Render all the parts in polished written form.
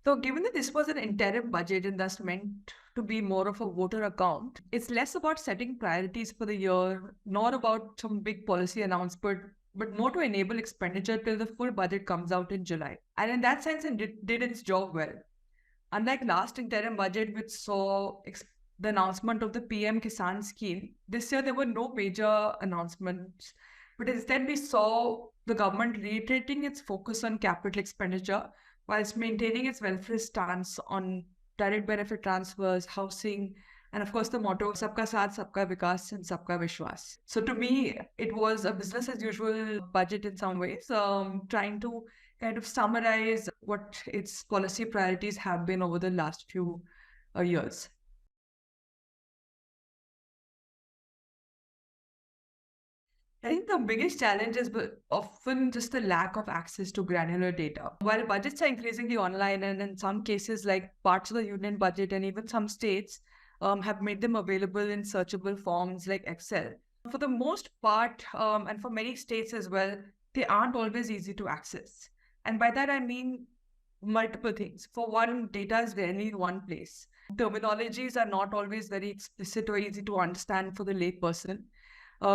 So given that this was an interim budget and thus meant to be more of a voter account, it's less about setting priorities for the year, nor about some big policy announcement, but more to enable expenditure till the full budget comes out in July. And in that sense, it did its job well. Unlike last interim budget, which saw the announcement of the PM Kisan scheme, this year there were no major announcements, but instead we saw the government reiterating its focus on capital expenditure whilst maintaining its welfare stance on direct benefit transfers, housing, and of course the motto Sabka Saath, Sabka Vikas, and Sabka Vishwas. So to me, it was a business as usual budget in some ways, trying to kind of summarize what its policy priorities have been over the last few years. I think the biggest challenge is often just the lack of access to granular data. While budgets are increasingly online, and in some cases, like parts of the union budget and even some states have made them available in searchable forms like Excel. For the most part, and for many states as well, they aren't always easy to access. And by that, I mean multiple things. For one, data is rarely in one place. Terminologies are not always very explicit or easy to understand for the layperson.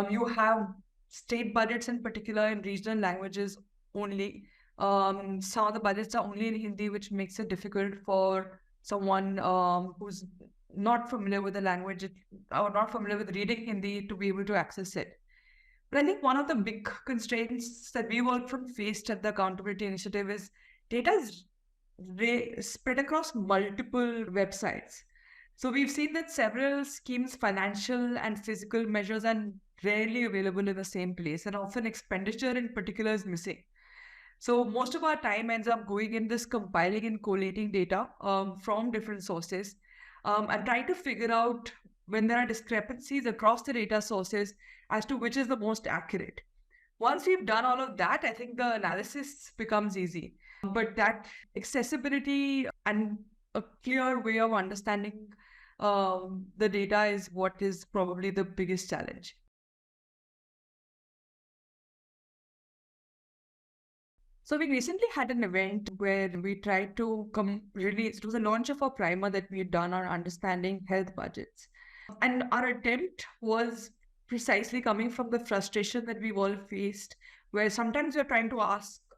You have state budgets in particular in regional languages only. Some of the budgets are only in Hindi, which makes it difficult for someone who's not familiar with the language or not familiar with reading Hindi to be able to access it. But I think one of the big constraints that we've often faced at the Accountability Initiative is data is spread across multiple websites. So we've seen that several schemes, financial and physical measures, are rarely available in the same place, and often expenditure in particular is missing. So most of our time ends up going in this compiling and collating data from different sources and trying to figure out when there are discrepancies across the data sources as to which is the most accurate. Once we've done all of that, I think the analysis becomes easy. But that accessibility and a clear way of understanding the data is what is probably the biggest challenge. So we recently had an event where we tried to release, it was a launch of a primer that we had done on understanding health budgets. And our attempt was precisely coming from the frustration that we've all faced, where sometimes we're trying to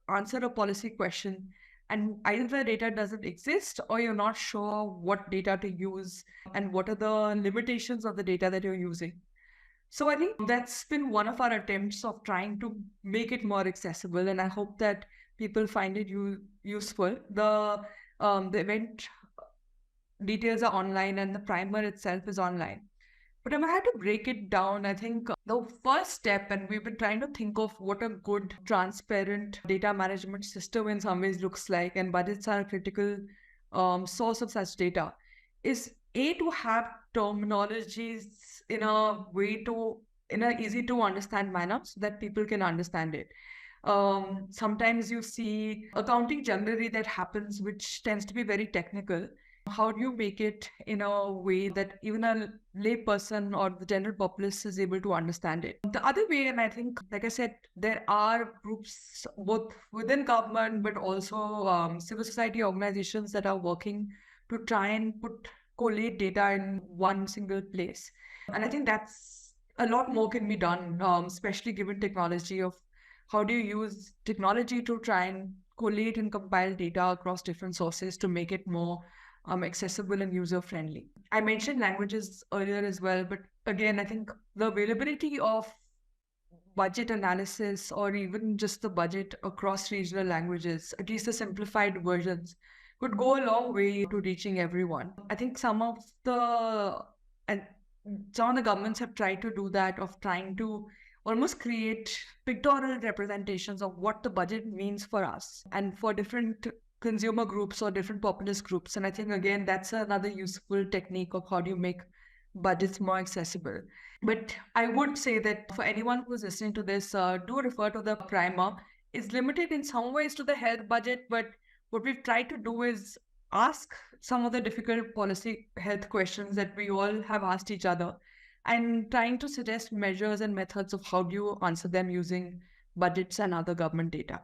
answer a policy question and either the data doesn't exist or you're not sure what data to use and what are the limitations of the data that you're using. So I think that's been one of our attempts of trying to make it more accessible, and I hope that people find it useful. The event details are online and the primer itself is online. But if I had to break it down, I think the first step, and we've been trying to think of what a good, transparent data management system in some ways looks like, and budgets are a critical source of such data, is to have terminologies in an easy to understand manner so that people can understand it. Sometimes you see accounting generally that happens, which tends to be very technical. How do you make it in a way that even a lay person or the general populace is able to understand it? The other way, and I think, like I said, there are groups both within government, but also civil society organizations that are working to try and collate data in one single place. And I think that's a lot more can be done, especially given technology of how do you use technology to try and collate and compile data across different sources to make it more accessible and user-friendly. I mentioned languages earlier as well, but again, I think the availability of budget analysis or even just the budget across regional languages, at least the simplified versions, could go a long way to reaching everyone. I think some of the governments have tried to do that, of trying to almost create pictorial representations of what the budget means for us and for different consumer groups or different populist groups. And I think, again, that's another useful technique of how do you make budgets more accessible. But I would say that for anyone who's listening to this, do refer to the primer. It's limited in some ways to the health budget, but what we've tried to do is ask some of the difficult policy health questions that we all have asked each other, and trying to suggest measures and methods of how do you answer them using budgets and other government data.